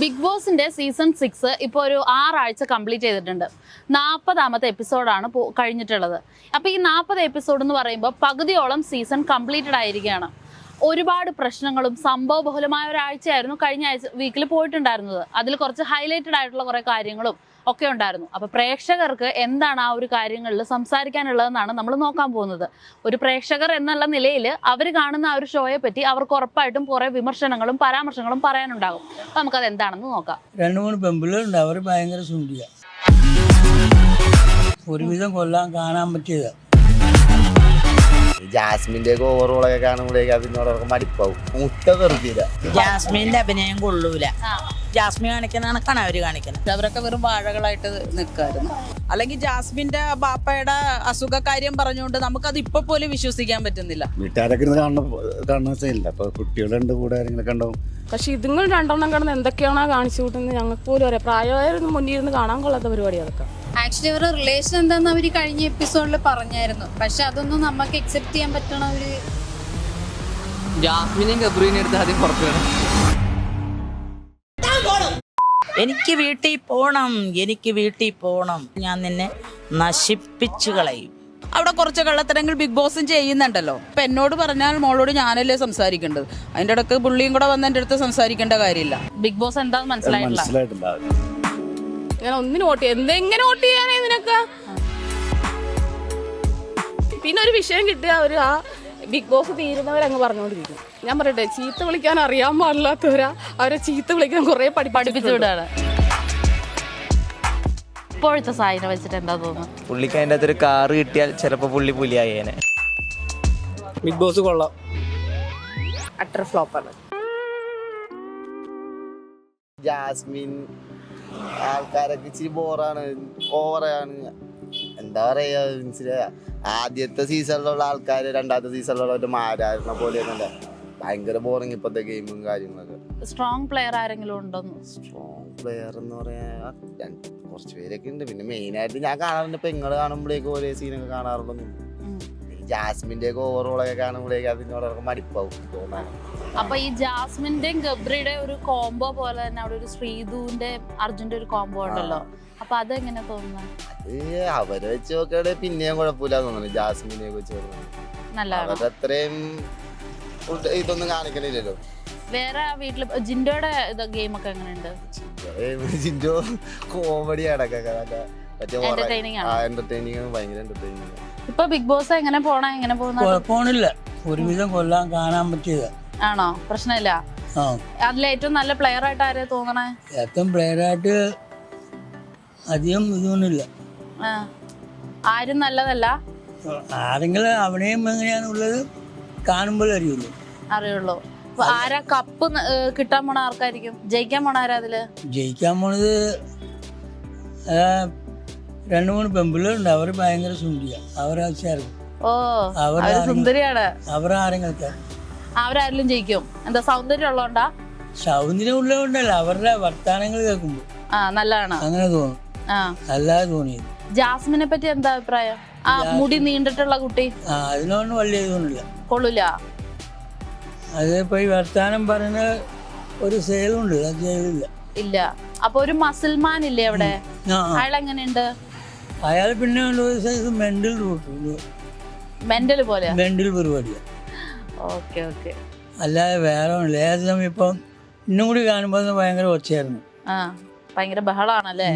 Big ബോസിന്റെ season 6 ഇപ്പോൾ ഒരു 6 ആഴ്ച കംപ്ലീറ്റ് ചെയ്തിട്ടുണ്ട്. 40ാമത്തെ എപ്പിസോഡാണ് കഴിഞ്ഞിട്ടുള്ളത്. അപ്പോൾ ഈ 40 എപ്പിസോഡ് എന്ന് പറയുമ്പോൾ പകുതിയോളം സീസൺ കംപ്ലീറ്റഡ് ആയിരിക്കുകയാണ്. ഒരുപാട് പ്രശ്നങ്ങളും സംഭവബഹുലമായ ഒരാഴ്ചയായിരുന്നു കഴിഞ്ഞ വീക്കിൽ പോയിട്ടുണ്ടായിരുന്നത്. അതിൽ കുറച്ച് ഹൈലൈറ്റഡ് ആയിട്ടുള്ള കുറേ കാര്യങ്ങളും ഒക്കെ ഉണ്ടായിരുന്നു. അപ്പോൾ പ്രേക്ഷകർക്ക് എന്താണ് ആ ഒരു കാര്യങ്ങളിൽ സംസാരിക്കാനുള്ളതെന്നാണ് നമ്മൾ നോക്കാൻ പോകുന്നത്. ഒരു പ്രേക്ഷകർ എന്നുള്ള നിലയിൽ അവർ കാണുന്ന ആ ഒരു ഷോയെ പറ്റി അവർക്ക് ഉറപ്പായിട്ടും കുറേ വിമർശനങ്ങളും പരാമർശങ്ങളും പറയാനുണ്ടാകും. അപ്പോൾ നമുക്കത് എന്താണെന്ന് നോക്കാം. 2-3 പെമ്പിളുണ്ട്. അവർ ഭയങ്കര സുന്ദരിയ, ഒരുവിധം കൊല്ലാൻ കാണാൻ പറ്റിയതാ. ജാസ്മിന്റെ ഒക്കെ ഓവറോളൊക്കെ കാണുമ്പോഴേക്ക് അതിനോടൊക്കെ മടിപ്പാവും. മുട്ട വെറുതെ ജാസ്മിന്റെ അഭിനയം കൊള്ളൂല. ജാസ്മിൻ കാണിക്കുന്നതാണ് അവര് കാണിക്കുന്നത്. അവരൊക്കെ വെറും വാഴകളായിട്ട് നിൽക്കായിരുന്നു. അല്ലെങ്കിൽ ജാസ്മിന്റെ ബാപ്പയുടെ അസുഖകാര്യം പറഞ്ഞുകൊണ്ട് നമുക്കത് ഇപ്പൊ പോലും വിശ്വസിക്കാൻ പറ്റുന്നില്ല. വീട്ടുകാരൊക്കെ കാണുന്നില്ല. അപ്പൊ കുട്ടികളുണ്ട് കൂടെ ആരെങ്കിലും ഉണ്ടാവും. പക്ഷെ ഇതുങ്ങൾ രണ്ടെണ്ണം കിടന്ന് എന്തൊക്കെയാണോ കാണിച്ചു കൂട്ടുന്നത് ഞങ്ങൾക്ക് പോലും അറിയാം. പ്രായമായിരുന്നു മുന്നിൽ ഇരുന്ന് കാണാൻ കൊള്ളാത്ത പരിപാടി അതൊക്കെ. ആക്ച്വലി അവരുടെ റിലേഷൻ എന്താന്ന് അവർ കഴിഞ്ഞ എപ്പിസോഡിൽ പറഞ്ഞായിരുന്നു. പക്ഷെ അതൊന്നും നമുക്ക് അക്സെപ്റ്റ് ചെയ്യാൻ പറ്റണ ഒരു ജാസ്മിനെയും ഗബ്രീനെയും എടുത്ത് ആദ്യം പുറത്തു വേണം. എനിക്ക് വീട്ടിൽ പോണം, ഞാൻ നിന്നെ നശിപ്പിച്ചു കളയും. അവിടെ കുറച്ച് കള്ളത്തരങ്ങൾ ബിഗ് ബോസും ചെയ്യുന്നുണ്ടല്ലോ. ഇപ്പൊ എന്നോട് പറഞ്ഞാൽ മോളോട് ഞാനല്ലേ സംസാരിക്കേണ്ടത്. അതിന്റെ ഇടക്ക് പുള്ളിയും കൂടെ വന്ന് എന്റെ അടുത്ത് സംസാരിക്കേണ്ട കാര്യമില്ല. ബിഗ് ബോസ് എന്താന്ന് മനസ്സിലായിട്ടില്ല. ഞാൻ ഒന്നിനും വോട്ട് ചെയ്യാം. എന്തെങ്ങനെ വോട്ട് ചെയ്യാനേ ഇതിനൊക്കെ? പിന്നെ ഒരു വിഷയം കിട്ടിയ അവർ ആ ബിഗ് ബോസ് തീരുന്നവരങ്ങ് പറഞ്ഞുകൊണ്ടിരിക്കും. ഞാൻ പറയട്ടെ, ചീത്ത വിളിക്കാൻ അറിയാൻ പാടില്ലാത്തവരാ അവരെ ചീത്ത വിളിക്കാൻ കുറെ പഠിപ്പിച്ചു വിടാണ്. ഇപ്പോഴത്തെ സായിനെ വെച്ചിട്ട് എന്താ തോന്നുന്നു? പുള്ളിക്ക് അതിൻ്റെ അകത്തൊരു കാറ് കിട്ടിയാൽ ചിലപ്പോൾ പുള്ളിയായേനെ. ബിഗ് ബോസ് കൊള്ളാം. അട്ടർ ഫ്ലോപ്പാണ്. ജാസ്മിൻ ആൾക്കാരൊക്കെ ഇച്ചിരി ബോറാണ്, ഓവറാണ്. എന്താ പറയാ, ആദ്യത്തെ സീസണിലുള്ള ആൾക്കാർ രണ്ടാമത്തെ സീസണിലുള്ള മാരായിരുന്ന പോലെയൊന്നുമല്ല. ഭയങ്കര ബോറിങ് ഇപ്പോഴത്തെ ഗെയിമും കാര്യങ്ങളൊക്കെ. സ്ട്രോങ് പ്ലെയർ ആരെങ്കിലും ഉണ്ടോ? സ്ട്രോങ് പ്ലെയർ എന്ന് പറയാൻ കുറച്ച് പേരൊക്കെ ഉണ്ട്. പിന്നെ മെയിനായിട്ട് ഞാൻ കാണാറുണ്ട്, ഇപ്പൊ നിങ്ങൾ കാണുമ്പോഴേക്കും ഒരേ സീനൊക്കെ കാണാറുണ്ടെന്ന്. ജാസ്മിന്റെ ഒക്കെ ഓവറോളൊക്കെ കാണുമ്പോഴേക്കും അതിനോടൊക്കെ മടിപ്പാവും തോന്നാണ്. അപ്പൊ ഈ ജാസ്മിന്റെയും ഗബ്രിയുടെ ഒരു കോംബോ പോലെ തന്നെ അവിടെ ഒരു ശ്രീധുവിന്റെ അർജുന്റെ ഒരു കോംബോ ഉണ്ടല്ലോ. അപ്പൊ അതെങ്ങനെ തോന്നുന്നത്? അത് അവരെ വെച്ച് നോക്കിയാൽ പിന്നെയും കുഴപ്പമില്ല തോന്നുന്നു. ജാസ്മിനെ വെച്ച് നല്ലതാണ്. അവരത്രയും ഇതൊന്നും കാണിക്കണില്ലല്ലോ. വേറെ വീട്ടില് ജിൻഡോയുടെ ഗെയിം ഒക്കെ എങ്ങനെയുണ്ട്? ജിൻഡോ കോമഡി അടക്കം എന്റർടൈനിങ് ആണ്. ഭയങ്കര എന്റർടൈനിങ്. ഇപ്പൊ ബിഗ് ബോസ് എങ്ങനെ പോകുന്ന? കുഴപ്പമൊന്നുമില്ല, ഒരുവിധം കൊല്ലാൻ കാണാൻ പറ്റിയതാ. ആണോ? പ്രശ്നമില്ല. അതിൽ ഏറ്റവും നല്ല പ്ലെയർ ആയിട്ട് ആരെയാ തോന്നണേ? ഏറ്റവും പ്ലെയറായിട്ട് അധികം ഇതൊന്നുമില്ല. ആരും നല്ലതല്ല. ആരെങ്കിലും അവിടെയും എങ്ങനെയാണുള്ളത് കാണുമ്പോൾ അറിയുള്ളൂ. ആരാ കപ്പ് കിട്ടാൻ പോണ? ആർക്കായിരിക്കും ജയിക്കാൻ പോണ? ആരാ അതില് ജയിക്കാൻ പോണത്? 2-3 പെമ്പിളുണ്ട്. അവർ ഭയങ്കര സുന്ദരിയ, അവരാ ചേർക്കും. ഓ, അവര് സുന്ദരിയാണ്. അവരാരെങ്കിലും അവരാരെങ്കിലും ജയിക്കും. എന്താ, സൗന്ദര്യം ഉള്ളതുകൊണ്ടാ? സൗന്ദര്യം ഉള്ളതുകൊണ്ടല്ല, അവരുടെ വർത്താനങ്ങൾ കേൾക്കുമ്പോ നല്ലതാണ്, അങ്ങനെ തോന്നും. അല്ലാതെ തോന്നിയത്. ജാസ്മിനെ പറ്റി എന്താ അഭിപ്രായം? ആ മുടി നീണ്ടിട്ടുള്ള കുട്ടി, അതിനൊന്നും വലിയ ഇതൊന്നുമില്ല, കൊള്ളൂല. അതിപ്പോ ഈ വർത്താനം പറയുന്ന ഒരു സേലുണ്ട്, അത് ചെയ്തില്ല. ഇല്ല. അപ്പൊ ഒരു മസിൽമാൻ ഇല്ലേ അവിടെ, അയാൾ എങ്ങനെയുണ്ട്? അയാൾ പിന്നെ ഒരു സൈസ് മെന്റൽ പരിപാടിയാ. Okay okay. അല്ലാതെ വേറെ ഒന്നുമില്ല. ഏത് സമയം ഇപ്പം ഇന്നും കൂടി കാണുമ്പോൾ ഭയങ്കര ഒച്ചയായിരുന്നു. ഭയങ്കര ബഹളാണല്ലേ.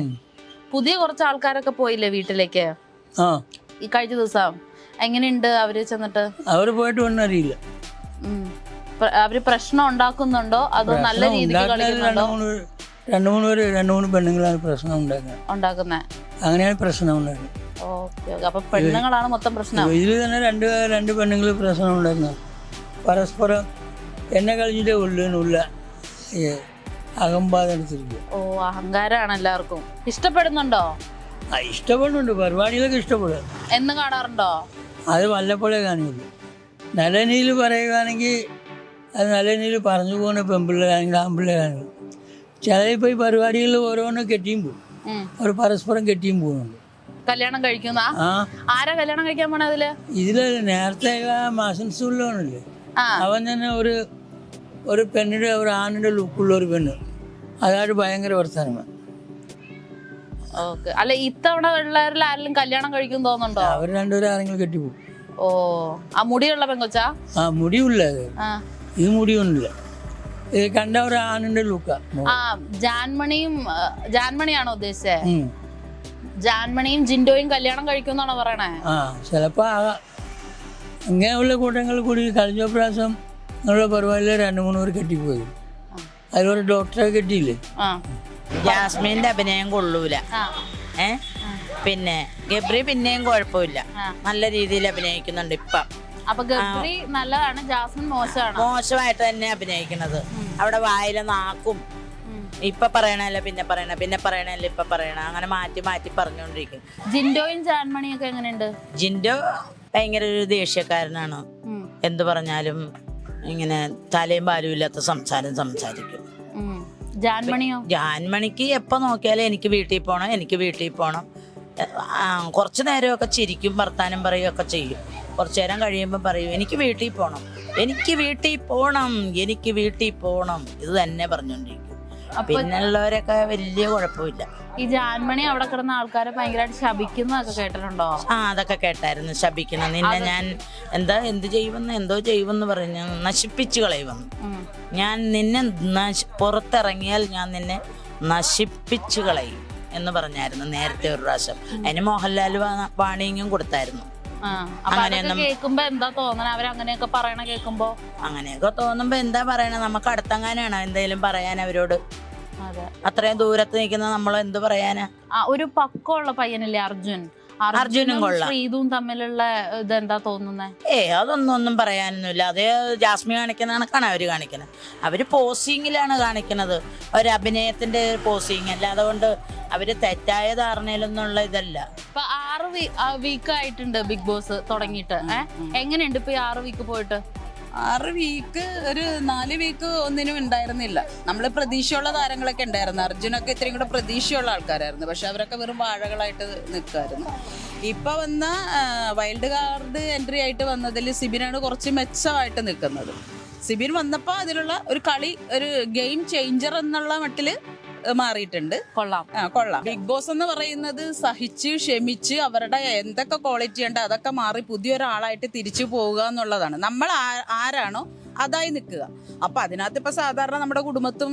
പുതിയ കുറച്ച് ആൾക്കാരൊക്കെ പോയില്ലേ വീട്ടിലേക്ക് ഈ കഴിഞ്ഞ ദിവസം? എങ്ങനെയുണ്ട് അവര് ചെന്നിട്ട്? അവര് പോയിട്ട് ഒന്നും അറിയില്ല. അവര് പ്രശ്നം ഉണ്ടാക്കുന്നുണ്ടോ അതോ നല്ല രീതിക്ക് കളിക്കുന്നുണ്ടോ? 2-3 പെണ്ണുങ്ങളാണ് പ്രശ്നം ഉണ്ടാക്കുന്നത്. അങ്ങനെയാണ് പ്രശ്നം ഉണ്ടാക്കുന്നത്. അപ്പൊ പെണ്ണുങ്ങളാണ് മൊത്തം പ്രശ്നം. ഇതിൽ തന്നെ രണ്ട് പെണ്ണുങ്ങൾ പ്രശ്നം ഉണ്ടാക്കുന്നത്. പരസ്പരം എന്നെ കളിച്ചിട്ടേ ഉള്ള അഹംഭാവം എടുത്തിരിക്കുക. ഓ, അഹങ്കാരാണ് എല്ലാവർക്കും. ഇഷ്ടപ്പെടുന്നുണ്ടോ? ഇഷ്ടപ്പെടുന്നുണ്ട്, പരിപാടികളൊക്കെ ഇഷ്ടപ്പെടുക. എന്ന് കാണാറുണ്ടോ? അത് വല്ലപ്പോഴേ കാണില്ല. നല്ല രീതിയിൽ പറയുകയാണെങ്കിൽ അത് നല്ല രീതിയിൽ പറഞ്ഞു പോകുന്ന പെൺപിള്ളേരാണെങ്കിൽ ആൺപിള്ളേരാണെങ്കിൽ. ചിലപ്പോൾ ഈ പരിപാടികളിൽ ഓരോന്നും കെട്ടിയും പോകും, അവർ പരസ്പരം കെട്ടിയും പോകുന്നുണ്ട്. കല്യാണം കഴിക്കുന്ന ആരാ കല്യാണം കഴിക്കാൻ പോണ? ഇതില് നേരത്തെ മാസൻസുള്ളവനല്ലേ, അവൻ തന്നെ ഒരു പെണ്ണിന്റെ ഒരു ആണിന്റെ ലുക്കുള്ള ഒരു പെണ്ണ്, അതൊരു ഭയങ്കര വർത്തമാനമാണ്. ഓക്കെ. അല്ല ഇത്തവണ ഉള്ളവരിൽ ആരെങ്കിലും കല്യാണം കഴിക്കും തോന്നുന്നുണ്ടോ? അവർ രണ്ടുപേരും ആരെങ്കിലും കെട്ടിപ്പോകും. ഓ, ആ മുടിയുള്ള പെങ്കൊച്ചാ? ആ മുടിയുള്ള ആ ഇത് മുടിയൊന്നുമില്ല. ഇത് കണ്ട ഒരു ആണിന്റെ ലുക്ക. ആ ജാൻമണിയാണോ ഉദ്ദേശിച്ചേ? ജാൻമണിയും ജിൻഡോയും കല്യാണം കഴിക്കും എന്നാണോ പറയണേ? ആ ചിലപ്പോ അങ്ങനെയുള്ള കൂട്ടങ്ങൾ കൂടി കഴിഞ്ഞ പ്രാവശ്യം എന്നുള്ള പരിപാടിയിൽ 2-3 പേർ കെട്ടിപ്പോയി. അതിലൊരു ഡോക്ടറെ കെട്ടിയില്ലേ? ജാസ്മിന്റെ അഭിനയം കൊള്ളൂല. പിന്നെ ഗബ്രി പിന്നെയും കുഴപ്പമില്ല, നല്ല രീതിയിൽ അഭിനയിക്കുന്നുണ്ട് ഇപ്പം. അപ്പൊ ഗബ്രി നല്ലതാണ്, ജാസ്മിൻ മോശമാണ്. മോശമായിട്ട് തന്നെ അഭിനയിക്കുന്നത്. അവിടെ വായിലെ നാക്കും ഇപ്പൊ പറയണല്ല പിന്നെ പറയണ, പിന്നെ പറയണല്ല ഇപ്പൊ പറയണ, അങ്ങനെ മാറ്റി മാറ്റി പറഞ്ഞുകൊണ്ടിരിക്കും. ജിൻഡോയും ജാൻമണിയൊക്കെ എങ്ങനെയുണ്ട്? ജിൻഡോ ഭയങ്കര ഒരു ദേഷ്യക്കാരനാണ്. എന്തു പറഞ്ഞാലും ഇങ്ങനെ തലയും പാലും ഇല്ലാത്ത സംസാരം സംസാരിക്കും. ജാൻമണിയോ? ജാൻമണിക്ക് എപ്പോ നോക്കിയാലും എനിക്ക് വീട്ടിൽ പോണം, എനിക്ക് വീട്ടിൽ പോണം. കുറച്ചു നേരമൊക്കെ ചിരിക്കും, വർത്താനം പറയുകയൊക്കെ ചെയ്യും. കുറച്ചു നേരം കഴിയുമ്പോൾ പറയും എനിക്ക് വീട്ടിൽ പോണം, എനിക്ക് വീട്ടിൽ പോണം, എനിക്ക് വീട്ടിൽ പോണം, ഇത് തന്നെ പറഞ്ഞോണ്ടിരിക്കും. പിന്നുള്ളവരൊക്കെ വലിയ കുഴപ്പമില്ല. ഈ ജാൻമണി അവിടെ കിടന്ന ആൾക്കാരെ ഭയങ്കരമായിട്ട് ശപിക്കുന്നതൊക്കെ കേട്ടിട്ടുണ്ടോ? അതൊക്കെ കേട്ടായിരുന്നു. ശപിക്കണം, നിന്നെ ഞാൻ എന്ത് ചെയ്യുമെന്ന് എന്തോ ചെയ്യുമെന്ന് പറഞ്ഞ് നശിപ്പിച്ചു കളയുമെന്ന്. ഞാൻ നിന്നെ പുറത്തിറങ്ങിയാൽ ഞാൻ നിന്നെ നശിപ്പിച്ചു കളയും എന്ന് പറഞ്ഞായിരുന്നു നേരത്തെ ഒരു പ്രാവശ്യം. അതിന് മോഹൻലാൽ വാണിംഗും കൊടുത്തായിരുന്നു. കേൾക്കുമ്പോ എന്താ തോന്നണ? അവരങ്ങനെയൊക്കെ പറയണ കേൾക്കുമ്പോ? അങ്ങനെയൊക്കെ തോന്നുമ്പോ എന്താ പറയണ, നമുക്ക് അടുത്തങ്ങാനാണോ എന്തെങ്കിലും പറയാൻ അവരോട്? അത്രയും ദൂരത്ത് നിൽക്കുന്ന നമ്മൾ എന്ത് പറയാനാ? ഒരു പക്കമുള്ള പയ്യനില്ലേ അർജുനും കൊള്ളാം, ശ്രീതും തമ്മിലുള്ള ഇതെന്താ തോന്നുന്നേ? അതൊന്നും പറയാനൊന്നുമില്ല. അതേ ജാസ്മി കാണിക്കുന്ന കണക്കാണ് അവര് കാണിക്കുന്നത്. അവര് പോസിങ്ങിലാണ് കാണിക്കുന്നത്, ഒരു അഭിനയത്തിന്റെ പോസിങ് അല്ല. അതുകൊണ്ട് അവര് തെറ്റായ ധാരണയിലൊന്നുള്ള ഇതല്ല. ഇപ്പൊ 6 വീക്ക് ആയിട്ടുണ്ട് ബിഗ് ബോസ് തുടങ്ങിയിട്ട്. എങ്ങനെയുണ്ട് ഇപ്പൊ 6 വീക്ക് പോയിട്ട്? 6 വീക്ക് ഒരു 4 വീക്ക് ഒന്നിനും ഉണ്ടായിരുന്നില്ല. നമ്മൾ പ്രതീക്ഷയുള്ള താരങ്ങളൊക്കെ ഉണ്ടായിരുന്നു. അർജുനൊക്കെ ഇത്രയും കൂടെ പ്രതീക്ഷയുള്ള ആൾക്കാരായിരുന്നു. പക്ഷെ അവരൊക്കെ വെറും വാഴകളായിട്ട് നിൽക്കുമായിരുന്നു. ഇപ്പൊ വന്ന വൈൽഡ് കാർഡ് എൻട്രി ആയിട്ട് വന്നതിൽ സിബിനാണ് കുറച്ച് മെച്ചമായിട്ട് നിൽക്കുന്നത്. സിബിൻ വന്നപ്പോൾ അതിലുള്ള ഒരു കളി, ഒരു ഗെയിം ചേഞ്ചർ എന്നുള്ള മട്ടില് മാറിയിട്ടുണ്ട്. കൊള്ളാം. ബിഗ് ബോസ് എന്ന് പറയുന്നത് സഹിച്ച് ക്ഷമിച്ച് അവരുടെ എന്തൊക്കെ ക്വാളിറ്റി ഉണ്ട് അതൊക്കെ മാറി പുതിയൊരാളായിട്ട് തിരിച്ചു പോവുക എന്നുള്ളതാണ്. നമ്മൾ ആരാണോ അതായി നിൽക്കുക. അപ്പൊ അതിനകത്ത് ഇപ്പൊ സാധാരണ നമ്മുടെ കുടുംബത്തും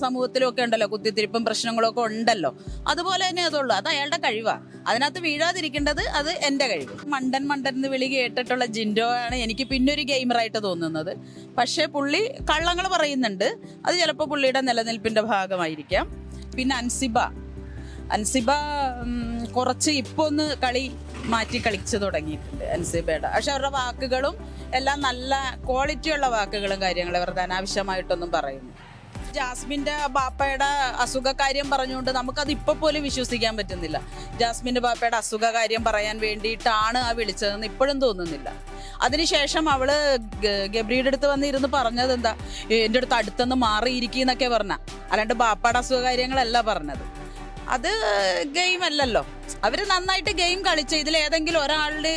സമൂഹത്തിലും ഒക്കെ ഉണ്ടല്ലോ കുത്തിത്തിരിപ്പും പ്രശ്നങ്ങളൊക്കെ ഉണ്ടല്ലോ. അതുപോലെ തന്നെ അതുള്ളൂ, അത് അയാളുടെ കഴിവാണ്. അതിനകത്ത് വീഴാതിരിക്കേണ്ടത് അത് എന്റെ കഴിവ്. മണ്ടൻ എന്ന് വിളി കേട്ടിട്ടുള്ള ജിൻഡോ ആണ് എനിക്ക് പിന്നൊരു ഗെയിമറായിട്ട് തോന്നുന്നത്. പക്ഷെ പുള്ളി കള്ളങ്ങൾ പറയുന്നുണ്ട്, അത് ചിലപ്പോൾ പുള്ളിയുടെ നിലനിൽപ്പിന്റെ ഭാഗമായിരിക്കാം. പിന്നെ അൻസിബ കുറച്ച് ഇപ്പൊ ഒന്ന് കളി മാറ്റി കളിച്ചു തുടങ്ങിയിട്ടുണ്ട് അൻസിബയുടെ. പക്ഷെ അവരുടെ വാക്കുകളും എല്ലാം നല്ല ക്വാളിറ്റിയുള്ള വാക്കുകളും കാര്യങ്ങളും അവരുടെ അനാവശ്യമായിട്ടൊന്നും പറയുന്നു. ജാസ്മിന്റെ ബാപ്പയുടെ അസുഖകാര്യം പറഞ്ഞുകൊണ്ട് നമുക്കത് ഇപ്പൊ പോലും വിശ്വസിക്കാൻ പറ്റുന്നില്ല. ജാസ്മിന്റെ ബാപ്പയുടെ അസുഖകാര്യം പറയാൻ വേണ്ടിയിട്ടാണ് ആ വിളിച്ചതെന്ന് ഇപ്പോഴും തോന്നുന്നില്ല. അതിനുശേഷം അവള് ഗബ്രിയുടെ അടുത്ത് വന്നിരുന്ന് പറഞ്ഞത് എന്താ, എൻ്റെ അടുത്ത് അടുത്തൊന്ന് മാറിയിരിക്കുന്നൊക്കെ പറഞ്ഞ, അല്ലാണ്ട് ബാപ്പയുടെ അസുഖകാര്യങ്ങളല്ല പറഞ്ഞത്. അത് ഗെയിം അല്ലല്ലോ. അവര് നന്നായിട്ട് ഗെയിം കളിച്ച ഇതിൽ ഏതെങ്കിലും ഒരാളുടെ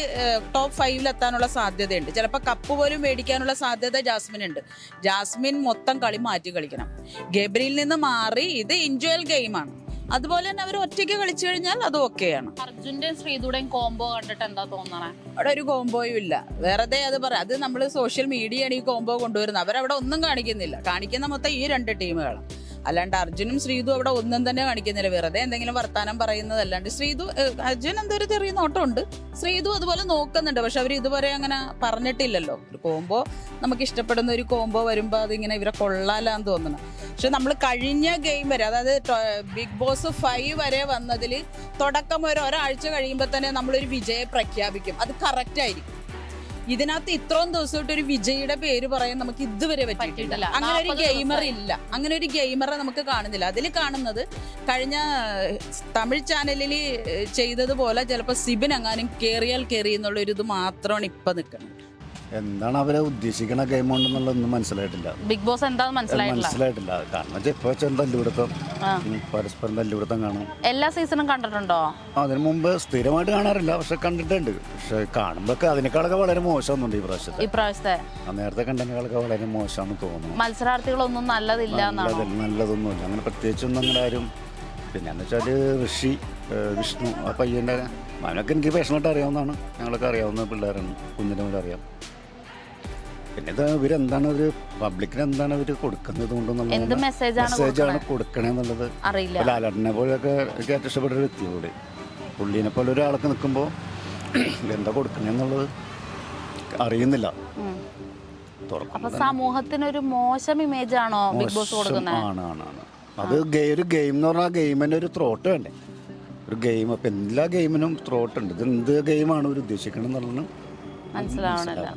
ടോപ്പ് 5 എത്താനുള്ള സാധ്യതയുണ്ട്. ചിലപ്പോൾ കപ്പ് പോലും മേടിക്കാനുള്ള സാധ്യത ജാസ്മിനുണ്ട്. ജാസ്മിൻ മൊത്തം കളി മാറ്റി കളിക്കണം, ഗബ്രിയിൽ നിന്ന് മാറി. ഇത് ഇൻജോയൽ ഗെയിമാണ്. അതുപോലെ തന്നെ അവർ ഒറ്റയ്ക്ക് കളിച്ചു കഴിഞ്ഞാൽ അത് ഓക്കെയാണ്. അർജുന്റെയും ശ്രീതുടെയും കോംബോ കണ്ടിട്ട് എന്താ തോന്നണേ? അവിടെ ഒരു കോംബോയും ഇല്ല, വെറുതെ അത് പറയാം. അത് നമ്മൾ സോഷ്യൽ മീഡിയയാണ് ഈ കോംബോ കൊണ്ടുവരുന്നത്. അവരവിടെ ഒന്നും കാണിക്കുന്നില്ല. കാണിക്കുന്ന മൊത്തം ഈ 2 ടീമുകളാണ്. അല്ലാണ്ട് അർജുനും ശ്രീതു അവിടെ ഒന്നും തന്നെ കാണിക്കുന്നില്ല, വെറുതെ എന്തെങ്കിലും വർത്താനം പറയുന്നതല്ലാണ്ട്. അർജുൻ എന്തോ ഒരു ചെറിയ നോട്ടമുണ്ട്, ശ്രീതു അതുപോലെ നോക്കുന്നുണ്ട്. പക്ഷെ അവർ ഇതുവരെ അങ്ങനെ പറഞ്ഞിട്ടില്ലല്ലോ. ഒരു കോംബോ നമുക്ക് ഇഷ്ടപ്പെടുന്ന ഒരു കോംബോ വരുമ്പോൾ അതിങ്ങനെ ഇവരെ കൊള്ളാലാന്ന് തോന്നണം. പക്ഷെ നമ്മൾ കഴിഞ്ഞ ഗെയിം വരെ, അതായത് ബിഗ് ബോസ് 5 വരെ വന്നതിൽ തുടക്കം ഒരാഴ്ച കഴിയുമ്പോൾ തന്നെ നമ്മളൊരു വിജയം പ്രഖ്യാപിക്കും. അത് കറക്റ്റ് ആയിരിക്കും. ഇതിനകത്ത് ഇത്രയും ദിവസമായിട്ട് ഒരു വിജയിയുടെ പേര് പറയാൻ നമുക്ക് ഇതുവരെ പറ്റിയിട്ടില്ല. അങ്ങനെ ഒരു ഗെയിമർ ഇല്ല, അങ്ങനെ ഒരു ഗെയിമറെ നമുക്ക് കാണുന്നില്ല. അതിൽ കാണുന്നത് കഴിഞ്ഞ തമിഴ് ചാനലിൽ ചെയ്തതുപോലെ ചിലപ്പോൾ സിബിൻ എങ്ങാനും കയറിയാൽ കയറി എന്നുള്ള ഒരു ഇത് മാത്രമാണ് ഇപ്പം നിൽക്കുന്നത്. എന്താണ് അവരെ ഉദ്ദേശിക്കണ ഗെയിം ഉണ്ടെന്നുള്ളതൊന്നും മനസ്സിലായിട്ടില്ല. ബിഗ് ബോസ് എന്താന്ന് മനസ്സിലായിട്ടില്ല. കാരണം വെച്ചാൽ ഇപ്പോൾ വെച്ചാൽ തല്ലുപിടുത്തം, പരസ്പരം തല്ലുപിടുത്തം കാണും. എല്ലാ സീസണും കണ്ടിട്ടുണ്ടോ? അതിനു മുമ്പ് സ്ഥിരമായിട്ട് കാണാറില്ല, പക്ഷെ കണ്ടിട്ടുണ്ട്. പക്ഷെ കാണുമ്പോഴൊക്കെ അതിനേക്കാളൊക്കെ വളരെ മോശമൊന്നുണ്ട് ഈ പ്രാവശ്യത്തെ. നേരത്തെ കണ്ടതിനേക്കാളൊക്കെ വളരെ മോശമാണെന്ന് തോന്നുന്നു. മത്സരാർത്ഥികളൊന്നും നല്ലതില്ല, നല്ലതൊന്നുമില്ല അങ്ങനെ പ്രത്യേകിച്ചൊന്നും അങ്ങനെ ആരും. പിന്നെ എന്ന് വെച്ചാൽ ഋഷി, വിഷ്ണു, ആ പയ്യൻ്റെ അവനൊക്കെ എനിക്ക് പേഴ്സണലായിട്ട് അറിയാവുന്നതാണ്. ഞങ്ങളൊക്കെ അറിയാവുന്ന പിള്ളേരാണ്, കുഞ്ഞിൻ്റെ മുതൽ അറിയാം. പിന്നെ ഇത് ഇവരെന്താണ് ഒരു പബ്ലിക്കിന് എന്താണ് ഇവർ കൊടുക്കുന്നത് കൊണ്ടെന്നുള്ള മെസ്സേജാണ് കൊടുക്കണേന്നുള്ളത് അറിയില്ല. ലാലേട്ടനെ പോലെയൊക്കെ എനിക്ക് ഏറ്റവും ഇഷ്ടപ്പെട്ട ഒരു വ്യക്തിയോട്, പുള്ളീനെ പോലെ ഒരാൾക്ക് നിൽക്കുമ്പോൾ എന്താ കൊടുക്കണേന്നുള്ളത് അറിയുന്നില്ല. സമൂഹത്തിനൊരു മോശം ഇമേജ് ആണോ ബിഗ് ബോസ് കൊടുക്കുന്നത്? ആണ്. അത് ഒരു ഗെയിം എന്ന് പറഞ്ഞാൽ ഗെയിമിൻ്റെ ഒരു ത്രോട്ട് വേണ്ടേ? ഒരു ഗെയിം, അപ്പം എല്ലാ ഗെയിമിനും ത്രോട്ട് ഉണ്ട്. ഇത് എന്ത് ഗെയിമാണ് ഇവർ ഉദ്ദേശിക്കണം എന്നുള്ളത് മനസ്സിലാവണില്ല.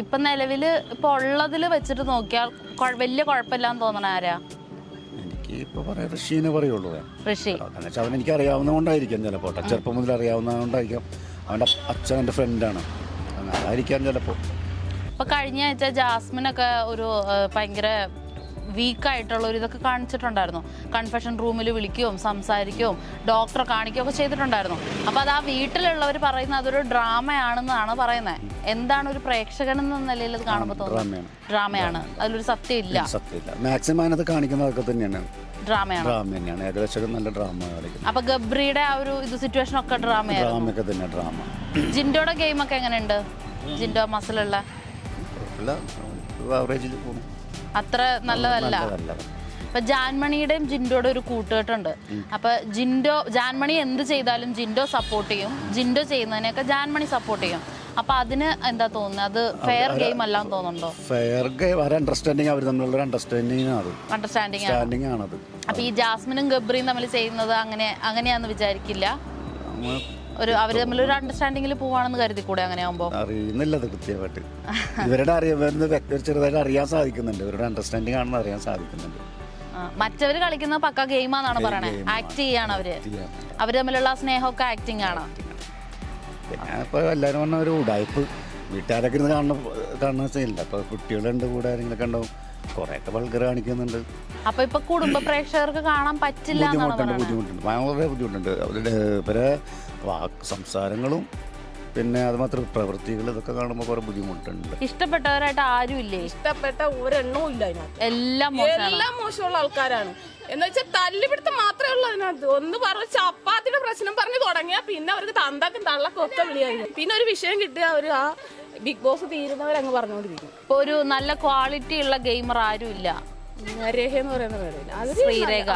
ഇപ്പൊ നിലവില് ഇപ്പൊ ഉള്ളതിൽ വെച്ചിട്ട് നോക്കിയാൽ വലിയ കുഴപ്പമില്ലാന്ന് തോന്നണ ആരാ? എനിക്ക് ഇപ്പൊ പറയാം ഋഷിനെ പറയുള്ളൂ. ഋഷി അവൻ എനിക്ക് അറിയാവുന്ന കൊണ്ടായിരിക്കാം ചിലപ്പോൾ, ചെറുപ്പം മുതൽ അറിയാവുന്ന കൊണ്ടായിരിക്കാം. അവൻ്റെ അച്ഛൻ എൻ്റെ ഫ്രണ്ടാണ്, അതായിരിക്കാം ചിലപ്പോൾ. ഇപ്പൊ കഴിഞ്ഞ ആഴ്ച ജാസ്മിനൊക്കെ ഒരു ഭയങ്കര വീക്കായിട്ടുള്ള ഒരു ഇതൊക്കെ കാണിച്ചിട്ടുണ്ടായിരുന്നു. കൺഫെഷൻ റൂമിൽ വിളിക്കുകയും സംസാരിക്കുകയും ഡോക്ടറെ കാണിക്കുകയും ഒക്കെ ചെയ്തിട്ടുണ്ടായിരുന്നു. അപ്പോൾ അത് ആ വീട്ടിലുള്ളവർ പറയുന്നത് അതൊരു ഡ്രാമയാണെന്നാണ് പറയുന്നത്. എന്താണ് ഒരു പ്രേക്ഷകൻ എന്ന നിലയിൽ അത് കാണുമ്പോൾ തോന്നുന്നത്? ഡ്രാമയാണ്, അതിലൊരു സത്യമില്ല. മാക്സിമം അതിനകത്ത് കാണിക്കുന്നതൊക്കെ തന്നെയാണ് ഡ്രാമയാണ്. ഏകദേശം നല്ല ഡ്രാമ കളിക്കും. അപ്പൊ ഗബ്രിയുടെ ആ ഒരു ഇത് സിറ്റുവേഷൻ ഒക്കെ ഡ്രാമ. ജിൻഡോയുടെ ഗെയിം ഒക്കെ എങ്ങനെയുണ്ട്? ജിൻഡോ മസിലുള്ള അത്ര നല്ലതല്ല. ഇപ്പൊ ജാൻമണിയുടെയും ജിൻഡോയുടെ ഒരു കൂട്ടുകെട്ടുണ്ട്. അപ്പൊ ജാൻമണി എന്ത് ചെയ്താലും ജിൻഡോ സപ്പോർട്ട് ചെയ്യും, ജിൻഡോ ചെയ്യുന്നതിനൊക്കെ ജാൻമണി സപ്പോർട്ട് ചെയ്യും. അപ്പൊ അതിന് എന്താ തോന്നുന്നത്? അത് ഫെയർ ഗെയിം അല്ലാന്ന് തോന്നുന്നുണ്ടോ? ഫെയർ ഗെയിം, അണ്ടർസ്റ്റാൻഡിങ് ആണത്. അപ്പൊ ഈ ജാസ്മിനും ഗബ്രിയും തമ്മിൽ ചെയ്യുന്നത് അങ്ങനെയാന്ന് വിചാരിക്കില്ല. അവര് തമ്മിൽ ഒരു അണ്ടർസ്റ്റാൻഡിങ്ങിൽ പോവാണെന്ന് കരുതി കൂടെ? അങ്ങനെ ആവുമ്പോ അറിയുന്നില്ല കൃത്യമായിട്ട്. ഇവരുടെ ചെറുതായിട്ട് അറിയാൻ സാധിക്കുന്നുണ്ട്, ഇവരുടെ അണ്ടർസ്റ്റാൻഡിങ് ആണെന്ന് അറിയാൻ സാധിക്കുന്നുണ്ട്. മറ്റവര് കളിക്കുന്ന പക്ക ഗെയിമാന്നാണ് പറയണേ. ആക്ട് ചെയ്യാണ് അവര് തമ്മിലുള്ള സ്നേഹമൊക്കെ ആക്ടിങ് ആണ്. പിന്നെ ഇപ്പൊ എല്ലാവരും പറഞ്ഞ ഒരു ഉടായ്പ് വീട്ടുകാരൊക്കെ ഇരുന്ന് കാണുന്ന ചെയ്യില്ല. അപ്പൊ കുട്ടികളുണ്ട് കൂടെ ആരെങ്കിലൊക്കെ ഉണ്ടാവും, കുറെയൊക്കെ വൾഗർ കാണിക്കുന്നുണ്ട്. അപ്പൊ ഇപ്പൊ കുടുംബ പ്രേക്ഷകർക്ക് കാണാൻ പറ്റില്ല. ബുദ്ധിമുട്ടുണ്ട്, വളരെ ബുദ്ധിമുട്ടുണ്ട്. അവരുടെ ഇവരെ സംസാരങ്ങളും പിന്നെ അത് മാത്രം പ്രവൃത്തികൾ ഇതൊക്കെ കാണുമ്പോൾ കുറെ ബുദ്ധിമുട്ടുണ്ട്. ഇഷ്ടപ്പെട്ടവരായിട്ട് ആരും ഇല്ലേ? ഇഷ്ടപ്പെട്ട ഒരെണ്ണവും ഇല്ല അതിനകത്ത്. എല്ലാം മോശമുള്ള ആൾക്കാരാണ്. എന്ന് വെച്ചാൽ തല്ലുപിടുത്തം മാത്രമേ ഉള്ളൂ അതിനകത്ത്. ഒന്ന് പറഞ്ഞ ചപ്പാത്തിയുടെ പ്രശ്നം പറഞ്ഞു തുടങ്ങിയാൽ പിന്നെ അവർക്ക് തന്തക്കും തള്ളക്കും ഒക്കെ വിളിയായിരുന്നു. പിന്നെ ഒരു വിഷയം കിട്ടിയ അവർ ആ ബിഗ് ബോസ് തീരുന്നവരങ്ങ് പറഞ്ഞുകൊണ്ടിരിക്കും. ഇപ്പൊ ഒരു നല്ല ക്വാളിറ്റി ഉള്ള ഗെയിമർ ആരും ഇല്ല. രേഖ എന്ന് പറയുന്ന പേരില്ല, അത് ശ്രീരേഖ.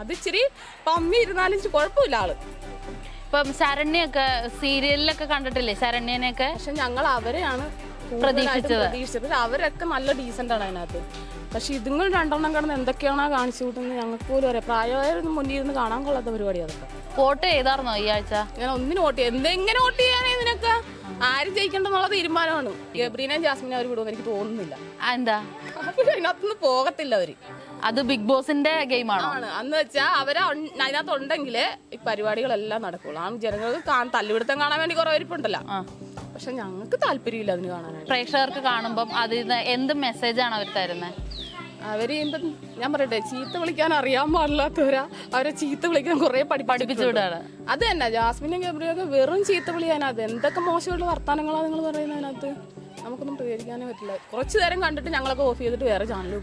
അത് ഇച്ചിരി പമ്മി ഇരുന്നാലും കുഴപ്പമില്ല ആള്. ഇപ്പം ശരണ്യൊക്കെ സീരിയലിലൊക്കെ കണ്ടിട്ടില്ലേ? ശരണ്യനെയൊക്കെ പക്ഷെ ഞങ്ങൾ അവരെയാണ് പ്രതീക്ഷിച്ചത്. അവരൊക്കെ നല്ല ഡീസന്റ് ആണ് അതിനകത്ത്. പക്ഷെ ഇതുങ്ങൾ രണ്ടെണ്ണം കിടന്ന് എന്തൊക്കെയാണോ കാണിച്ചു കൂട്ടുന്നത് ഞങ്ങൾക്ക് പോലും അറിയാം. പ്രായമായിരുന്നു മുന്നിൽ ഇരുന്ന് കാണാൻ കൊള്ളാത്ത പരിപാടി അതൊക്കെ. വോട്ട് ചെയ്തായിരുന്നോ ഈ ആഴ്ച? ഞാൻ ഒന്നിന് വോട്ട് ചെയ്യും. എന്തെങ്ങനെ വോട്ട് ചെയ്യാനേ ഇതിനൊക്കെ? ആരും ജയിക്കണ്ടെന്നുള്ള തീരുമാനമാണ്. ഗബ്രീനെയും ജാസ്മിനെ അവർ വിടുമെന്ന് എനിക്ക് തോന്നുന്നില്ല. എന്താ അതിനകത്തുനിന്ന് പോകത്തില്ല അവര്. അത് ബിഗ് ബോസിന്റെ ഗെയിമാണോ? അന്ന് വെച്ചാൽ അവരെ അതിനകത്ത് ഉണ്ടെങ്കിലേ ഈ പരിപാടികളെല്ലാം നടക്കുള്ളൂ. ആ ജനങ്ങൾക്ക് തല്ലുപിടുത്തം കാണാൻ വേണ്ടി കുറെ വരിപ്പുണ്ടല്ലോ. പക്ഷെ ഞങ്ങൾക്ക് താല്പര്യമില്ല അതിന് കാണാനായിട്ട്. പ്രേക്ഷകർക്ക് കാണുമ്പോൾ അതിന് എന്ത് മെസ്സേജാണ് അവർ തരുന്നത്? അവര് ഞാൻ പറയട്ടെ, ചീത്ത വിളിക്കാൻ അറിയാൻ പാടില്ലാത്തവരാ അവരെ ചീത്ത വിളിക്കാൻ കുറെ പഠിപ്പിച്ചു വിടാണ്. അത് തന്നെ ജാസ്മിനും ഗബ്രിയൊക്കെ വെറും ചീത്ത വിളിയാനത്. എന്തൊക്കെ മോശമുള്ള വർത്താനങ്ങളാണ് നിങ്ങൾ പറയുന്നതിനകത്ത്. നമുക്കൊന്നും പ്രതികരിക്കാനേ പറ്റില്ല. കുറച്ചു നേരം കണ്ടിട്ട് ഞങ്ങളൊക്കെ ഓഫ് ചെയ്തിട്ട് വേറെ ചാനലും.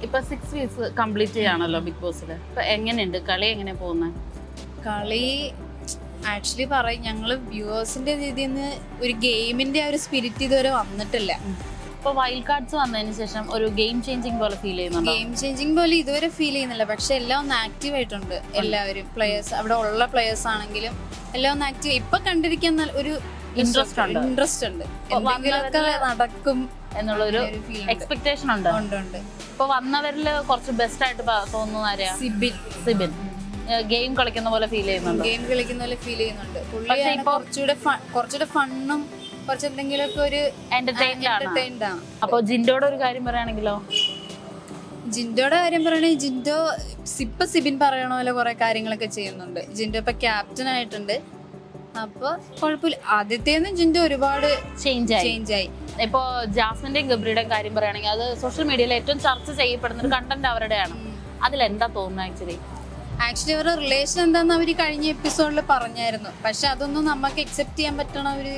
ഇപ്പൊ 6 വീക്സ് കംപ്ലീറ്റ് ചെയ്യാണല്ലോ ബിഗ് ബോസിൽ. ഇപ്പൊ എങ്ങനെയുണ്ട് കളി? എങ്ങനെ പോകുന്നത് കളി? ആക്ച്വലി പറയും, ഞങ്ങള് വ്യൂവേഴ്സിന്റെ രീതിയിൽ നിന്ന് ഒരു ഗെയിമിന്റെ ആ ഒരു സ്പിരിറ്റ് ഇതുവരെ വന്നിട്ടില്ല. ഇപ്പൊ വൈൽഡ് കാർഡ്സ് വന്നതിന് ശേഷം ഒരു ഗെയിം ചേഞ്ചിങ് പോലെ ഫീൽ ചെയ്യുന്നുണ്ടോ? ഗെയിം ചേഞ്ചിങ് പോലെ ഇതുവരെ ഫീൽ ചെയ്യുന്നില്ല. പക്ഷെ എല്ലാം ഒന്ന് ആക്റ്റീവ് ആയിട്ടുണ്ട്. എല്ലാവരും പ്ലേയേഴ്സ്, അവിടെ ഉള്ള പ്ലേയേഴ്സ് ആണെങ്കിലും എല്ലാം ഒന്ന് ആക്റ്റീവ്. ഇപ്പൊ കണ്ടിരിക്കാൻ ഒരു ഇൻട്രസ്റ്റ് ഉണ്ട്. എന്തെങ്കിലുമൊക്കെ നടക്കും എന്നുള്ളൊരു എക്സ്പെക്ടേഷൻ ഉണ്ട്. ഇപ്പൊ വന്നവരില് കുറച്ച് ബെസ്റ്റ് ആയിട്ട് തോന്നുന്ന ആരെയാ? സിബിൻ. ഗെയിം കളിക്കുന്ന പോലെ ഫീൽ ചെയ്യുന്നുണ്ട്. പുള്ളിയാണ് കുറച്ചുകൂടെ ഫണ്ണും കുറച്ചെന്തെങ്കിലുമൊക്കെ ഒരു എന്റർടൈൻഡ് ആണ്. അപ്പൊ ജിൻഡോയുടെ ഒരു കാര്യം പറയുകയാണെങ്കിൽ ജിൻഡോ ഇപ്പൊ സിബിൻ പറയണ പോലെ കുറെ കാര്യങ്ങളൊക്കെ ചെയ്യുന്നുണ്ട്. ജിൻഡോ ഇപ്പൊ ക്യാപ്റ്റൻ ആയിട്ടുണ്ട്. അപ്പൊ കുഴപ്പമില്ല. ആദ്യത്തേന്ന് ജിൻഡോ ഒരുപാട് ചേഞ്ച് ആയി. ആയി. ഇപ്പോ ജാസ്മിന്റെയും ഗബ്രിയുടെയും കാര്യം പറയുകയാണെങ്കിൽ അത് സോഷ്യൽ മീഡിയയിൽ ഏറ്റവും ചർച്ച ചെയ്യപ്പെടുന്ന ഒരു കണ്ടന്റ് അവരുടെയാണ്. അതിലെന്താ തോന്നുന്നത് ആക്ച്വലി അവരുടെ റിലേഷൻ എന്താന്ന് അവര് കഴിഞ്ഞ എപ്പിസോഡിൽ പറഞ്ഞായിരുന്നു. പക്ഷെ അതൊന്നും നമുക്ക് അക്സെപ്റ്റ് ചെയ്യാൻ പറ്റണ ഒരു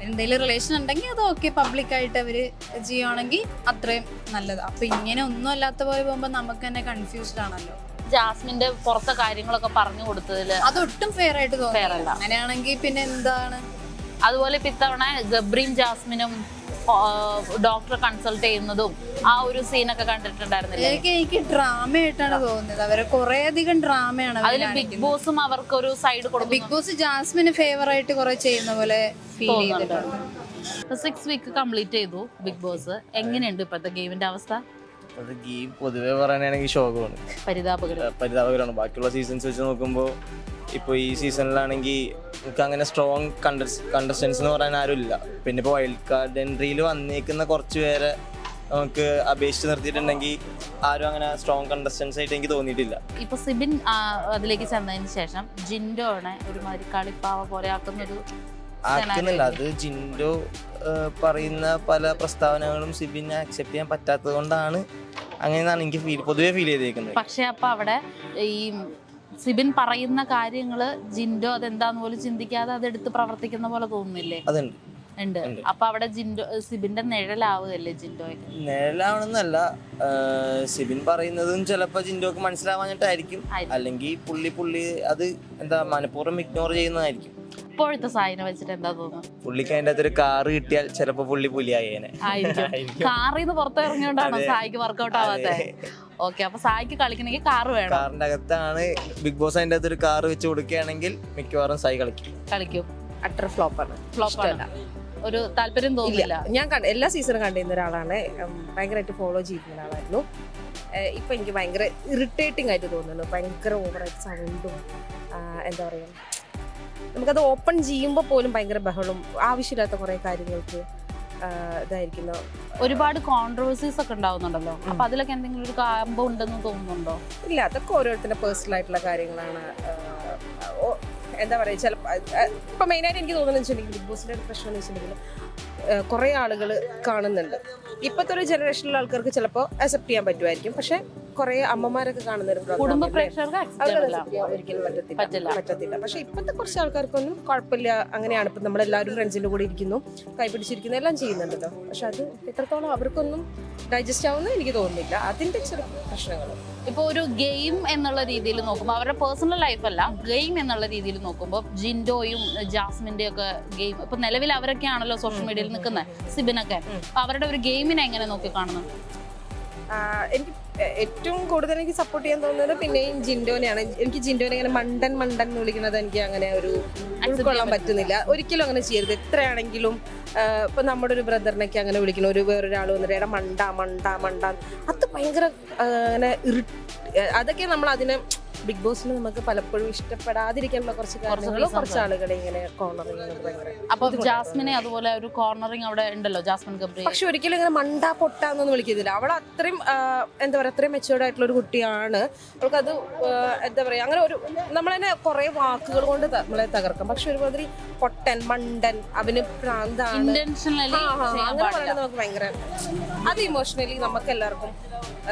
എന്തെങ്കിലും റിലേഷൻ ഉണ്ടെങ്കിൽ അത് ഓക്കെ, പബ്ലിക്കായിട്ട് അവര് ചെയ്യുവാണെങ്കിൽ അത്രയും നല്ലത്. അപ്പൊ ഇങ്ങനെ ഒന്നും അല്ലാത്ത പോലെ പോകുമ്പോ നമുക്ക് തന്നെ കൺഫ്യൂസ്ഡ് ആണല്ലോ. ജാസ്മിന്റെ പുറത്തെ കാര്യങ്ങളൊക്കെ പറഞ്ഞു കൊടുത്തതില് അതൊട്ടും ഫെയർ ആയിട്ട് Fair തോന്നില്ല. അല്ല. അങ്ങനെയാണെങ്കിൽ പിന്നെ എന്താണ്? അതുപോലെ ഇപ്പൊ ഇത്തവണ ഗബ്രിയും ജാസ്മിനും ഡോക്ടറെ കൺസൾട്ട് ചെയ്യുന്നതും ആ ഒരു സീനൊക്കെ കണ്ടിട്ടുണ്ടായിരുന്നില്ലേ? എനിക്ക് ഡ്രാമ ആയിട്ടാണ് തോന്നുന്നത്. അവരെ കുറെ അധികം ഡ്രാമയാണ് അതില് ബിഗ് ബോസും അവർക്ക് ഒരു സൈഡ് കൊടുക്കും. ബിഗ് ബോസ് ജാസ്മിന് ഫേവർ ആയിട്ട് കുറെ ചെയ്യുന്ന പോലെ ഫീൽ ചെയ്തിട്ടുണ്ട്. 6 വീക്ക് കംപ്ലീറ്റ് ചെയ്തു ബിഗ് ബോസ്. എങ്ങനെയുണ്ട് ഇപ്പോഴത്തെ ഗെയിമിന്റെ അവസ്ഥ? അത് ഗെയിം പൊതുവെ പറയാനാണെങ്കിൽ ശോകമാണ്, പരിതാപകരമാണ്. ബാക്കിയുള്ള സീസൺസ് വെച്ച് നോക്കുമ്പോൾ ഇപ്പോൾ ഈ സീസണിലാണെങ്കിൽ നമുക്ക് അങ്ങനെ സ്ട്രോങ് കണ്ടസ്റ്റൻസ് എന്ന് പറയാൻ ആരും ഇല്ല. പിന്നെ ഇപ്പോൾ വൈൽഡ് കാർഡ് എൻട്രിയിൽ വന്നേക്കുന്ന കുറച്ച് പേരെ നമുക്ക് അപേക്ഷിച്ച് നിർത്തിയിട്ടുണ്ടെങ്കിൽ ആരും അങ്ങനെ സ്ട്രോങ് കണ്ടസ്റ്റൻസ് ആയിട്ട് എനിക്ക് തോന്നിയിട്ടില്ല. ഇപ്പൊ സിബിൻ അതിലേക്ക് ചെന്നതിന് ശേഷം ജിൻഡോനെ ഒരുമാതിരി കളിപ്പാവ പോലെ ആക്കുന്നൊരു ആക്കുന്നില്ല. അത് ജിൻഡോ പറയുന്ന പല പ്രസ്താവനകളും സിബിനെ അക്സെപ്റ്റ് ചെയ്യാൻ പറ്റാത്തത് കൊണ്ടാണ് അങ്ങനെയാണ് എനിക്ക് പൊതുവെ ഫീൽ ചെയ്തേക്കുന്നത്. പക്ഷെ അപ്പൊ അവിടെ ഈ സിബിൻ പറയുന്ന കാര്യങ്ങള് ജിൻഡോ അതെന്താന്ന് പോലും ചിന്തിക്കാതെ അതെടുത്ത് പ്രവർത്തിക്കുന്ന പോലെ തോന്നുന്നില്ലേ? അതുണ്ട്, ഉണ്ട്. അപ്പൊ അവിടെ സിബിന്റെ നിഴലാവുകയല്ലേ ജിൻഡോയൊക്കെ? നിഴലാവണമെന്നല്ല, സിബിൻ പറയുന്നതും ചിലപ്പോൾ ജിൻഡോക്ക് മനസ്സിലാവാഞ്ഞിട്ടായിരിക്കും, അല്ലെങ്കിൽ പുള്ളി അത് എന്താ മനഃപൂർവ്വം ഇഗ്നോർ ചെയ്യുന്നതായിരിക്കും. ഇപ്പോഴത്തെ സായിനെ വെച്ചിട്ട് എന്താ തോന്നുന്നു? പുള്ളിക്ക് അതിൻ്റെ അകത്തൊരു കാറ് കിട്ടിയാൽ ചിലപ്പോൾ പുലിയായേനെ. കാറിൽ നിന്ന് പുറത്തിറങ്ങിയോണ്ടാണോ സായിക്ക് വർക്കൗട്ട് ആവാത്തെ? ഓക്കെ, അപ്പൊ സായിക്ക് കളിക്കണമെങ്കിൽ കാറ് വേണം. കാറിന്റെ അകത്താണ് ബിഗ് ബോസ് അതിൻ്റെ അകത്തൊരു കാറ് വെച്ച് കൊടുക്കുകയാണെങ്കിൽ മിക്കവാറും സായി കളിക്കും. അട്ടർ ഫ്ലോപ്പാണ്. ഒരു താല്പര്യം തോന്നില്ല. ഞാൻ എല്ലാ സീസണും കണ്ടിരുന്ന ഒരാളാണ്, ഭയങ്കരമായിട്ട് ഫോളോ ചെയ്യുന്ന ഒരാളായിരുന്നു. ഇപ്പൊ എനിക്ക് ഭയങ്കര ഇറിറ്റേറ്റിംഗ് ആയിട്ട് തോന്നുന്നു. ഭയങ്കര ഓവറായിട്ട് സൗണ്ടും എന്താ പറയുക, നമുക്കത് ഓപ്പൺ ചെയ്യുമ്പോൾ പോലും ഭയങ്കര ബഹളവും ആവശ്യമില്ലാത്ത കുറെ കാര്യങ്ങൾക്ക് ഇതായിരിക്കുന്നു. ഒരുപാട് കോൺട്രവേഴ്സീസ് ഒക്കെ ഉണ്ടാവുന്നുണ്ടല്ലോ. അപ്പൊ അതിലൊക്കെ എന്തെങ്കിലും ഒരു കാമ്പ് ഉണ്ടെന്ന് തോന്നുന്നുണ്ടോ? ഇല്ല, അതൊക്കെ ഓരോരുത്തരുടെ പേഴ്സണൽ ആയിട്ടുള്ള കാര്യങ്ങളാണ്. എന്താ പറയുക, ചിലപ്പോൾ ഇപ്പം മെയിനായിട്ട് എനിക്ക് തോന്നുന്നത് വെച്ചിട്ടുണ്ടെങ്കിൽ ബിഗ് ബോസിൻ്റെ പ്രശ്നം എന്ന് വെച്ചിട്ടുണ്ടെങ്കിൽ കുറേ ആളുകൾ കാണുന്നുണ്ട്. ഇപ്പോഴത്തെ ഒരു ജനറേഷനിലുള്ള ആൾക്കാർക്ക് ചിലപ്പോൾ അക്സെപ്റ്റ് ചെയ്യാൻ പറ്റുമായിരിക്കും. പക്ഷെ കുറേ അമ്മമാരൊക്കെ കാണുന്ന കുടുംബ പ്രേക്ഷകർക്ക് ഒരിക്കലും പറ്റത്തില്ല. പക്ഷെ ഇപ്പോഴത്തെ കുറച്ച് ആൾക്കാർക്കൊന്നും കുഴപ്പമില്ല. അങ്ങനെയാണ് ഇപ്പം നമ്മളെല്ലാവരും ഫ്രണ്ട്സിൻ്റെ കൂടെ ഇരിക്കുന്നു, കൈപിടിച്ചിരിക്കുന്നു, എല്ലാം ചെയ്യുന്നുണ്ടല്ലോ. പക്ഷെ അത് എത്രത്തോളം അവർക്കൊന്നും ഡൈജസ്റ്റ് ആവുമെന്ന് എനിക്ക് തോന്നുന്നില്ല. അതിൻ്റെ ചെറിയ പ്രശ്നങ്ങൾ. ഇപ്പൊ ഒരു ഗെയിം എന്നുള്ള രീതിയിൽ നോക്കുമ്പോൾ അവരുടെ പേഴ്സണൽ ലൈഫ് അല്ല, ഗെയിം എന്നുള്ള രീതിയിൽ നോക്കുമ്പോൾ ജിൻഡോയും ജാസ്മിന്റെ ഒക്കെ ഗെയിം ഇപ്പൊ നിലവിൽ അവരൊക്കെയാണല്ലോ സോഷ്യൽ മീഡിയയിൽ നിൽക്കുന്നത്, സിബിനൊക്കെ. അപ്പൊ അവരുടെ ഒരു ഗെയിമിനെ എങ്ങനെ നോക്കി കാണുന്നു? എനിക്ക് ഏറ്റവും കൂടുതൽ എനിക്ക് സപ്പോർട്ട് ചെയ്യാൻ തോന്നുന്നത് പിന്നെയും ജിൻഡോനെയാണ്. എനിക്ക് ജിൻഡോനെ ഇങ്ങനെ മണ്ടൻ എന്ന് വിളിക്കുന്നത് എനിക്ക് അങ്ങനെ ഒരു ഉൾക്കൊള്ളാൻ പറ്റുന്നില്ല. ഒരിക്കലും അങ്ങനെ ചെയ്യരുത്. എത്രയാണെങ്കിലും ഇപ്പൊ നമ്മുടെ ഒരു ബ്രദറിനൊക്കെ അങ്ങനെ വിളിക്കണം, ഒരു വേറൊരാൾ വന്നിട്ട് എടാ മണ്ട അത് ഭയങ്കര അങ്ങനെ അതൊക്കെ നമ്മൾ അതിനെ ബിഗ് ബോസിന് നമുക്ക് പലപ്പോഴും ഇഷ്ടപ്പെടാതിരിക്കാനുള്ള കുറച്ച് കാര്യങ്ങളും കുറച്ച് ആളുകളെ ഇങ്ങനെ കോർണറിങ് ഭയങ്കര. അപ്പൊ ജാസ്മിനെ അതുപോലെ ഒരു കോർണറിങ് അവിടെ ഉണ്ടല്ലോ, ജാസ്മിൻ ഗബ്രി. പക്ഷെ ഒരിക്കലും ഇങ്ങനെ മണ്ട പൊട്ടാന്നൊന്നും വിളിക്കുന്നില്ല. അവൾ അത്രയും എന്താ പറയുക, അത്രയും മെച്ചുവേർഡ് ആയിട്ടുള്ള ഒരു കുട്ടിയാണ്. അവൾക്കത് എന്താ പറയുക, അങ്ങനെ ഒരു നമ്മളതിനെ കുറെ വാക്കുകൾ കൊണ്ട് നമ്മളെ തകർക്കാം. പക്ഷെ ഒരുമാതിരി പൊട്ടൻ, മണ്ടൻ, അവന് പ്രാന്താണ് അങ്ങനെ പറയുന്നത് നമുക്ക് ഭയങ്കര അത് ഇമോഷണലി നമുക്ക് എല്ലാവർക്കും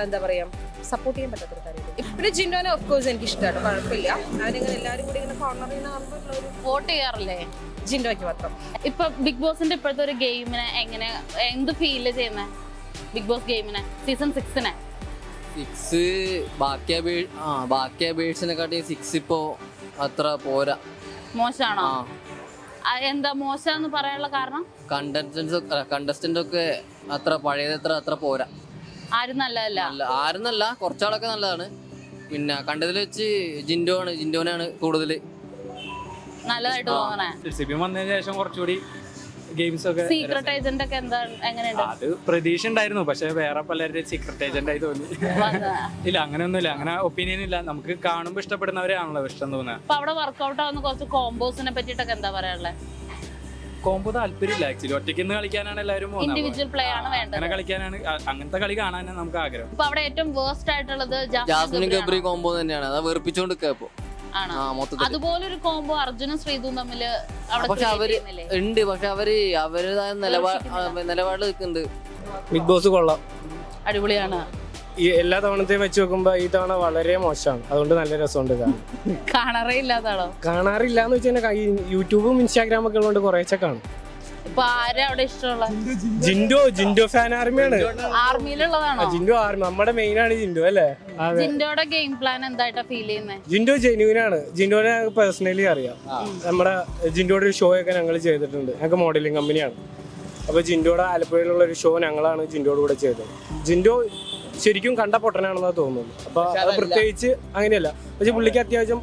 എന്താ പറയാ സപ്പോർട്ട് ചെയ്യാൻ പറ്റാത്തൊരു കാര്യം. പിന്നെ ജിൻഡോനെ ഓഫ് കോഴ്സ് എനിക്ക് ഇഷ്ടമാണ്, കുഴപ്പമില്ല. അവരിങ്ങനെ എല്ലാവരും കൂടി ഇങ്ങനെ കോർണർ ചെയ്യുന്ന കാണുമ്പോൾ വോട്ട് ചെയ്യാറില്ലേ ജിൻഡോയ്ക്ക് മാത്രം? ഇപ്പൊ ബിഗ് ബോസിന്റെ ഇപ്പോഴത്തെ ഒരു ഗെയിമിനെ എങ്ങനെ എന്ത് ഫീല് ചെയ്യുന്നത്? ബിഗ് ബോസ് ഗെയിമിനെ സീസൺ 6 ബാക്കി അപേക്ഷിനെക്കാട്ടി 6 ഇപ്പോ അത്ര പോരാ. മോശമാണോ? എന്താ മോശം എന്ന് പറയാനുള്ള കാരണം? കണ്ടസ്റ്റന്റ് ഒക്കെ അത്ര പഴയതത്ര അത്ര പോരാ. ആരും നല്ലതല്ല. ആരും നല്ല, കുറച്ചാളൊക്കെ നല്ലതാണ്. പിന്നെ കണ്ടതിൽ വെച്ച് ജിൻഡോനാണ് കൂടുതൽ നല്ലതായിട്ട് തോന്നണേ. സിബിൻ വന്നതിന് ശേഷം കുറച്ചുകൂടി ഗെയിംസ് ഒക്കെ. സീക്രട്ട് ഏജന്റ് ഒക്കെ എങ്ങനെയുണ്ട്? അത് പ്രതീക്ഷ ഉണ്ടായിരുന്നു, പക്ഷെ വേറെ പലരുടെ സീക്രട്ട് ഏജന്റ് ആയി തോന്നി. ഇല്ല, അങ്ങനെയൊന്നുമില്ല, അങ്ങനെ ഒപ്പീനിയൻ ഇല്ല. നമുക്ക് കാണുമ്പോൾ ഇഷ്ടപ്പെടുന്നവരെയാണല്ലോ ഇഷ്ടം തോന്നുക. അപ്പൊ അവിടെ വർക്ക്ഔട്ട് ആവുന്ന കുറച്ച് കോമ്പോസിനെ പറ്റിട്ടൊക്കെ എന്താ പറയാനുള്ളത്? കോമ്പോ താല്പര്യമില്ല ആക്ച്വലി. ഒറ്റയ്ക്ക് കളിക്കാനാണ് എല്ലാവരും ഇൻഡിവിജ്വൽ പ്ലേ ആണ് വേണ്ടത്. അങ്ങനെ കളിക്കാനാണ്, അങ്ങനത്തെ കളി കാണാനാണ് നമുക്ക് ആഗ്രഹം. ഇപ്പൊ അവിടെ ഏറ്റവും വേസ്റ്റ് ആയിട്ടുള്ളത് ജാസ്മിൻ ഗബ്രി കോമ്പോ തന്നെയാണ്. അത് വെറുപ്പിച്ചോണ്ട് ഇപ്പൊ ആണോ? ആ മൊത്തത്തിൽ. അതുപോലെ ഒരു കോംബോ അർജുനും ശ്രീതും തമ്മിൽ അവിടെ പക്ഷെ create അവര് ചെയ്യുന്നില്ലേ? ഉണ്ട്, പക്ഷെ അവരുടേതായ നിലപാട് നിൽക്കുന്നുണ്ട്. ബിഗ് ബോസ് കൊള്ളാം. അടിപൊളിയാണ്. ഈ എല്ലാ തവണത്തെയും വെച്ച് നോക്കുമ്പോൾ ഈ തവണ വളരെ മോശമാണ്. അതുകൊണ്ട് നല്ല രസമുണ്ട് കാണാൻ. കാണാറേ ഇല്ലാതാണോ? കാണാറില്ല എന്ന് വെച്ചാൽ യൂട്യൂബും ഇൻസ്റ്റാഗ്രാമും ഒക്കെ ഉള്ളതുകൊണ്ട് കുറേശ്ശെ കാണും. ഇപ്പൊ ആരാ അവിടെ ഇഷ്ടമുള്ള? ജിൻഡോ ഫാൻ ആർമിയാണ്. ആർമിയിലുള്ളതാണോ? ജിൻഡോ ആർമി നമ്മുടെ മെയിൻ ആണ് ജിൻഡോ അല്ലേ? ജിൻഡോയുടെ ഗെയിം പ്ലാൻ എന്തായിട്ടാ ഫീൽ ചെയ്യുന്നത്? ജിൻഡോ ജെന്യൂനാണ്. ജിൻഡോനെ പേഴ്സണലി അറിയാം. നമ്മുടെ ജിൻഡോയുടെ ഒരു ഷോ ഒക്കെ ഞങ്ങൾ ചെയ്തിട്ടുണ്ട്. ഞങ്ങൾക്ക് മോഡലിംഗ് കമ്പനിയാണ്. അപ്പോൾ ജിൻഡോയുടെ ആലപ്പുഴയിലുള്ള ഒരു ഷോ ഞങ്ങളാണ് ജിൻഡോയുടെ കൂടെ ചെയ്തത്. ജിൻഡോ ശരിക്കും കണ്ട പൊട്ടനാണെന്നാണ് തോന്നുന്നത്. അപ്പോൾ അത് പ്രത്യേകിച്ച് അങ്ങനെയല്ല. പക്ഷെ പുള്ളിക്ക് അത്യാവശ്യം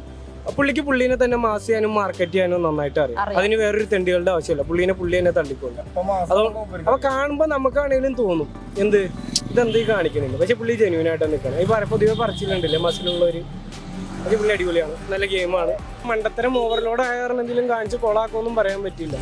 പുള്ളിനെ തന്നെ മാസ് ചെയ്യാനും മാർക്കറ്റ് ചെയ്യാനും നന്നായിട്ട് അറിയാം. അതിന് വേറൊരു തെണ്ടികളുടെ ആവശ്യമില്ല. പുള്ളി തന്നെ തള്ളിക്കൊണ്ട്. അപ്പൊ കാണുമ്പോൾ നമുക്കാണെങ്കിലും തോന്നും ഇതെന്തീ കാണിക്കുന്നില്ല. പക്ഷെ പുള്ളി ജെന്യൂനായിട്ട് നിൽക്കണം. ഈ പൊതുവെ പറച്ചിലുണ്ടല്ലേ മസിലുള്ളവര്. പക്ഷെ പുള്ളി അടിപൊളിയാണ്. നല്ല ഗെയിമാണ്. മണ്ടത്തരം ഓവർലോഡ് ആയ കാരണം എന്തെങ്കിലും കാണിച്ച് കൊളാക്കൊന്നും പറയാൻ പറ്റില്ല.